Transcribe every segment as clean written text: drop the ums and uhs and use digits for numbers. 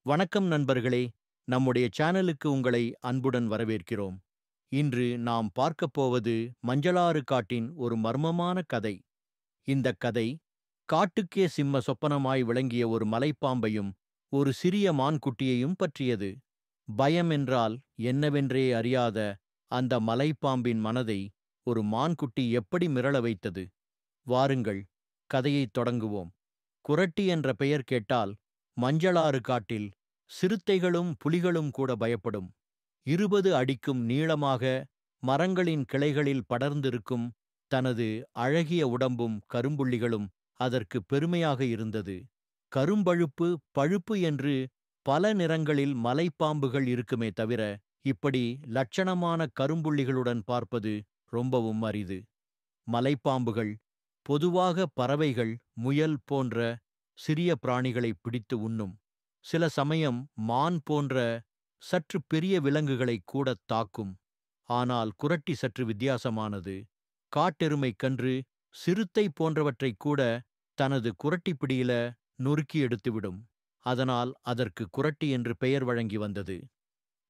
வணக்கம் நண்பர்களே, நம்முடைய சேனலுக்கு உங்களை அன்புடன் வரவேற்கிறோம். இன்று நாம் பார்க்கப் போவது மஞ்சளாறு காட்டின் ஒரு மர்மமான கதை. இந்தக் கதை காட்டுக்கே சிம்ம சொப்பனமாய் விளங்கிய ஒரு மலைப்பாம்பையும் ஒரு சிறிய மான்குட்டியையும் பற்றியது. பயம் என்றால் என்னவென்றே அறியாத அந்த மலைப்பாம்பின் மனதை ஒரு மான்குட்டி எப்படி மிரள வைத்தது? வாருங்கள், கதையைத் தொடங்குவோம். குறட்டி என்ற பெயர் கேட்டால் மஞ்சளாறு காட்டில் சிறுத்தைகளும் புலிகளும் கூட பயப்படும். 20 அடிக்கும் நீளமாக மரங்களின் கிளைகளில் படர்ந்திருக்கும் தனது அழகிய உடம்பும் கரும்புள்ளிகளும் அதற்கு பெருமையாக இருந்தது. கரும்பழுப்பு பழுப்பு என்று பல நிறங்களில் மலைப்பாம்புகள் இருக்குமே தவிர, இப்படி லட்சணமான கரும்புள்ளிகளுடன் பார்ப்பது ரொம்பவும் அரிது. மலைப்பாம்புகள் பொதுவாக பறவைகள், முயல் போன்ற சிறிய பிராணிகளை பிடித்து உண்ணும். சில சமயம் மான் போன்ற சற்று பெரிய விலங்குகளை கூடத் தாக்கும். ஆனால் குறட்டி சற்று வித்தியாசமானது. காட்டெருமை கன்று, சிறுத்தை போன்றவற்றைக் கூட தனது குறட்டி பிடியில நொறுக்கி எடுத்துவிடும். அதனால் அதற்கு குறட்டி என்று பெயர் வழங்கி வந்தது.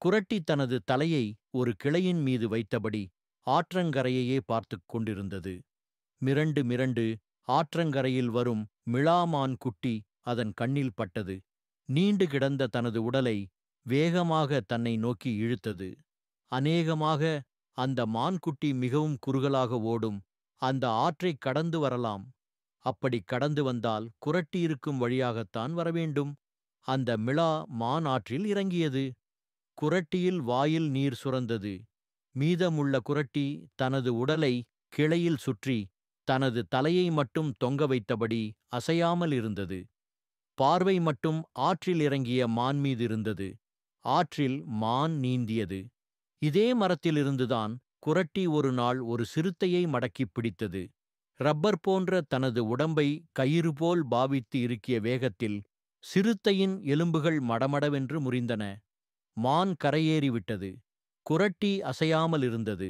குறட்டி தனது தலையை ஒரு கிளையின் மீது வைத்தபடி ஆற்றங்கரையையே பார்த்துக் கொண்டிருந்தது. மிரண்டு மிரண்டு ஆற்றங்கரையில் வரும் மிளாமான் குட்டி அதன் கண்ணில் பட்டது. நீண்டு கிடந்த தனது உடலை வேகமாக தன்னை நோக்கி இழுத்தது. அநேகமாக அந்த மான்குட்டி மிகவும் குறுகலாக ஓடும் அந்த ஆற்றைக் கடந்து வரலாம். அப்படி கடந்து வந்தால் குறட்டி இருக்கும் வழியாகத்தான் வரவேண்டும். அந்த மிளா மான் ஆற்றில் இறங்கியது. குறட்டியில் வாயில் நீர் சுரந்தது. மீதமுள்ள குறட்டி தனது உடலை கிளையில் சுற்றி தனது தலையை மட்டும் தொங்க வைத்தபடி அசையாமல் இருந்தது. பார்வை மட்டும் ஆற்றில் இறங்கிய மான் மீது இருந்தது. ஆற்றில் மான் நீந்தியது. இதே மரத்திலிருந்துதான் குறட்டி ஒரு நாள் ஒரு சிறுத்தையை மடக்கிப் பிடித்தது. ரப்பர் போன்ற தனது உடம்பை கயிறு போல் பாவித்து இறுக்கிய வேகத்தில் சிறுத்தையின் எலும்புகள் மடமடவென்று முறிந்தன. மான் கரையேறிவிட்டது. குறட்டி அசையாமல் இருந்தது.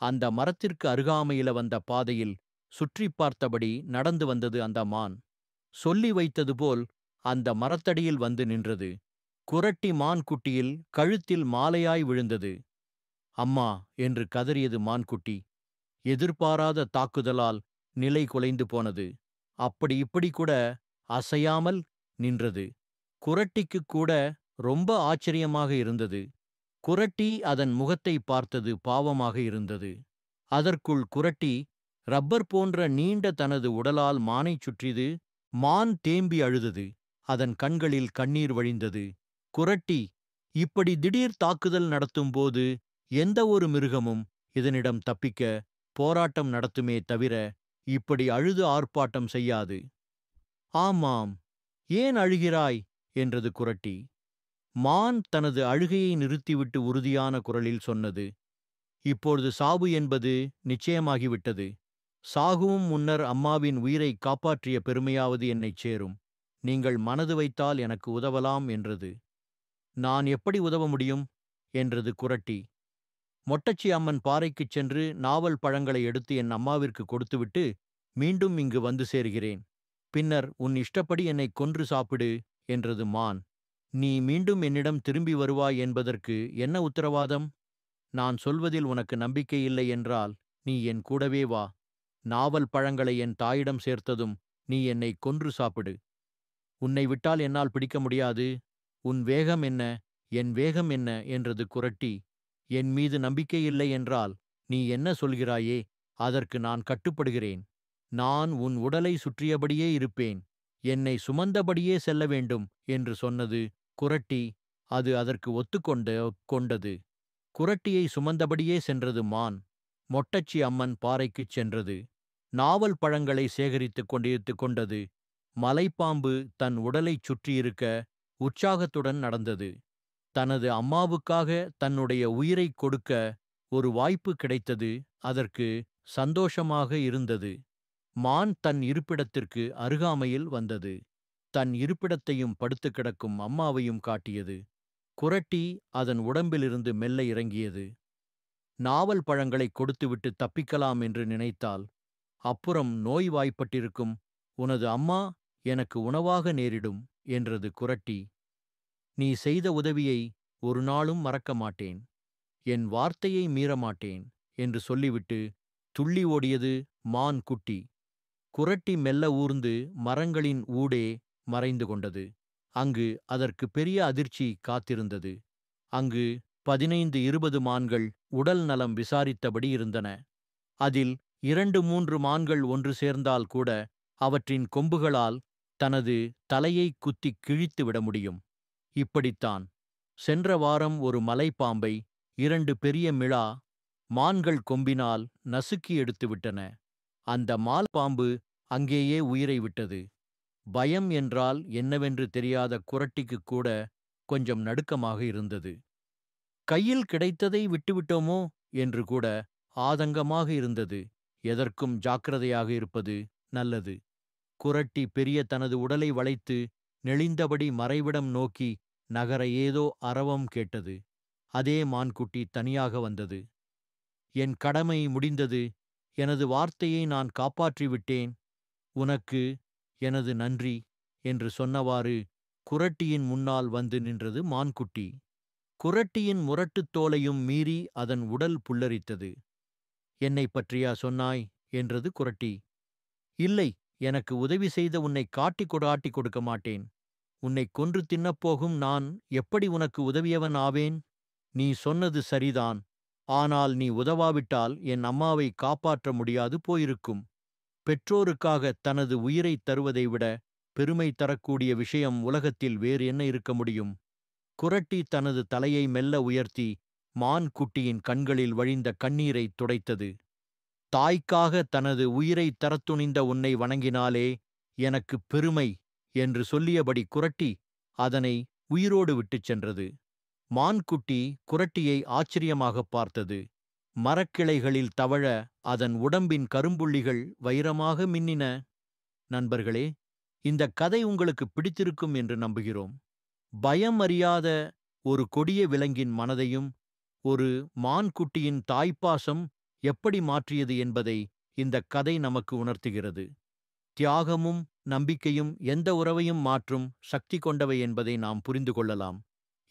அந்த மரத்திற்கு அருகாமையில வந்த பாதையில் சுற்றிப் பார்த்தபடி நடந்து வந்தது அந்த மான். சொல்லி வைத்தது போல் அந்த மரத்தடியில் வந்து நின்றது. குறட்டி மான்குட்டியில் கழுத்தில் மாலையாய் விழுந்தது. அம்மா என்று கதறியது மான்குட்டி. எதிர்பாராத தாக்குதலால் நிலை குலைந்து போனது. அப்படி இப்படி கூட அசையாமல் நின்றது. குறட்டிக்குக் கூட ரொம்ப ஆச்சரியமாக இருந்தது. குறட்டி அதன் முகத்தை பார்த்தது பாவமாக இருந்தது. அதற்குள் குறட்டி ரப்பர் போன்ற நீண்ட தனது உடலால் மானைச் சுற்றியது. மான் தேம்பி அழுதது. அதன் கண்களில் கண்ணீர் வழிந்தது. குறட்டி இப்படி திடீர் தாக்குதல் நடத்தும்போது எந்த ஒரு மிருகமும் இதனிடம் தப்பிக்க போராட்டம் நடத்துமே தவிர இப்படி அழுது ஆர்ப்பாட்டம் செய்யாது. ஆமாம், ஏன் அழுகிறாய் என்றது குறட்டி. மான் தனது அழுகையை நிறுத்திவிட்டு உறுதியான குரலில் சொன்னது. இப்பொழுது சாவு என்பது நிச்சயமாகிவிட்டது. சாகவும் முன்னர் அம்மாவின் உயிரை காப்பாற்றிய பெருமையாவது என்னைச் சேரும். நீங்கள் மனது வைத்தால் எனக்கு உதவலாம் என்றது. நான் எப்படி உதவ முடியும் என்றது குறட்டி. மொட்டச்சி அம்மன் பாறைக்குச் சென்று நாவல் பழங்களை எடுத்து என் அம்மாவிற்கு கொடுத்துவிட்டு மீண்டும் இங்கு வந்து சேர்கிறேன். பின்னர் உன் இஷ்டப்படி என்னை கொன்று சாப்பிடு என்றது மான். நீ மீண்டும் என்னிடம் திரும்பி வருவாய் என்பதற்கு என்ன உத்தரவாதம்? நான் சொல்வதில் உனக்கு நம்பிக்கையில்லை என்றால் நீ என் கூடவே வா. நாவல் பழங்களை என் தாயிடம் சேர்த்ததும் நீ என்னை கொன்று சாப்பிடு. உன்னை விட்டால் என்னால் பிடிக்க முடியாது. உன் வேகம் என்ன, என் வேகம் என்ன என்றது குறட்டி. என் மீது நம்பிக்கையில்லை என்றால் நீ என்ன சொல்கிறாயே அதற்கு நான் கட்டுப்படுகிறேன். நான் உன் உடலை சுற்றியபடியே இருப்பேன். என்னை சுமந்தபடியே செல்ல வேண்டும் என்று சொன்னது குறட்டி. அது அதற்கு கொண்டது. குறட்டியை சுமந்தபடியே சென்றது மான். மொட்டச்சி அம்மன் பாறைக்குச் சென்றது. நாவல் பழங்களை சேகரித்துக் கொண்டது. மலைப்பாம்பு தன் உடலைச் சுற்றியிருக்க உற்சாகத்துடன் நடந்தது. தனது அம்மாவுக்காக தன்னுடைய உயிரைக் கொடுக்க ஒரு வாய்ப்பு கிடைத்தது. அதற்கு சந்தோஷமாக இருந்தது. மான் தன் இருப்பிடத்திற்கு அருகாமையில் வந்தது. தன் இருப்பிடத்தையும் படுத்துக் கிடக்கும் அம்மாவையும் காட்டியது. குறட்டி அதன் உடம்பிலிருந்து மெல்ல இறங்கியது. நாவல் பழங்களைக் கொடுத்துவிட்டு தப்பிக்கலாம் என்று நினைத்தால், அப்புறம் நோய்வாய்ப்பட்டிருக்கும் உனது அம்மா எனக்கு உணவாக நேரிடும் என்றது குறட்டி. நீ செய்த உதவியை ஒரு நாளும் மறக்க மாட்டேன். என் வார்த்தையை மீறமாட்டேன் என்று சொல்லிவிட்டு துள்ளி ஓடியது மான் குட்டி. குறட்டி மெல்ல ஊர்ந்து மரங்களின் ஊடே மறைந்து கொண்டது. அங்கு அதற்கு பெரிய அதிர்ச்சி காத்திருந்தது. அங்கு 15-20 மான்கள் உடல் நலம் விசாரித்தபடி இருந்தன. அதில் 2-3 மான்கள் ஒன்று சேர்ந்தால் கூட அவற்றின் கொம்புகளால் தனது தலையை குத்திக் கிழித்து விட முடியும். இப்படித்தான் சென்ற வாரம் ஒரு மலைப்பாம்பை 2 பெரிய மிளா மான்கள் கொம்பினால் நசுக்கி எடுத்துவிட்டன. அந்த மால் பாம்பு அங்கேயே உயிரை விட்டது. பயம் என்றால் என்னவென்று தெரியாத குறட்டிக்குக் கூட கொஞ்சம் நடுக்கமாக இருந்தது. கையில் கிடைத்ததை விட்டுவிட்டோமோ என்று கூட ஆதங்கமாக இருந்தது. எதற்கும் ஜாக்கிரதையாக இருப்பது நல்லது. குறட்டி பெரிய தனது உடலை வளைத்து நெளிந்தபடி மறைவிடம் நோக்கி நகர ஏதோ அரவம் கேட்டது. அதே மான்குட்டி தனியாக வந்தது. என் கடமை முடிந்தது. எனது வார்த்தையை நான் காப்பாற்றிவிட்டேன். உனக்கு எனது நன்றி என்று சொன்னவாறு குறட்டியின் முன்னால் வந்து நின்றது மான்குட்டி. குறட்டியின் முரட்டுத் தோலையும் மீறி அதன் உடல் புல்லரித்தது. என்னைப் பற்றியா சொன்னாய் என்றது குறட்டி. இல்லை, எனக்கு உதவி செய்த உன்னை காட்டிக் கொடுக்க மாட்டேன். உன்னைக் கொன்று தின்னப்போகும் நான் எப்படி உனக்கு உதவியவன் ஆவேன்? நீ சொன்னது சரிதான். ஆனால் நீ உதவாவிட்டால் என் அம்மாவை காப்பாற்ற முடியாது போயிருக்கும். பெற்றோருக்காக தனது உயிரைத் தருவதை விட பெருமை தரக்கூடிய விஷயம் உலகத்தில் வேறு என்ன இருக்க முடியும்? குறட்டி தனது தலையை மெல்ல உயர்த்தி மான் குட்டியின் கண்களில் வழிந்த கண்ணீரைத் துடைத்தது. தாய்க்காக தனது உயிரைத் தரத் துணிந்த உன்னை வணங்கினாலே எனக்குப் பெருமை என்று சொல்லியபடி குறட்டி அதனை உயிரோடு விட்டுச் சென்றது. மான்குட்டி குறட்டியை ஆச்சரியமாகப் பார்த்தது. மரக்கிளைகளில் தவழ அதன் உடம்பின் கரும்புள்ளிகள் வைரமாக மின்னின. நண்பர்களே, இந்தக் கதை உங்களுக்கு பிடித்திருக்கும் என்று நம்புகிறோம். பயம் அறியாத ஒரு கொடிய விலங்கின் மனதையும் ஒரு மான்குட்டியின் தாய்ப்பாசம் எப்படி மாற்றியது என்பதை இந்தக் கதை நமக்கு உணர்த்துகிறது. தியாகமும் நம்பிக்கையும் எந்த உறவையும் மாற்றும் சக்தி கொண்டவை என்பதை நாம் புரிந்து கொள்ளலாம்.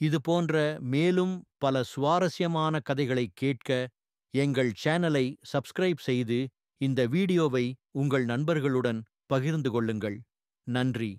இது போன்ற மேலும் பல சுவாரஸ்யமான கதைகளை கேட்க எங்கள் சேனலை சப்ஸ்கிரைப் செய்து இந்த வீடியோவை உங்கள் நண்பர்களுடன் பகிர்ந்து கொள்ளுங்கள். நன்றி.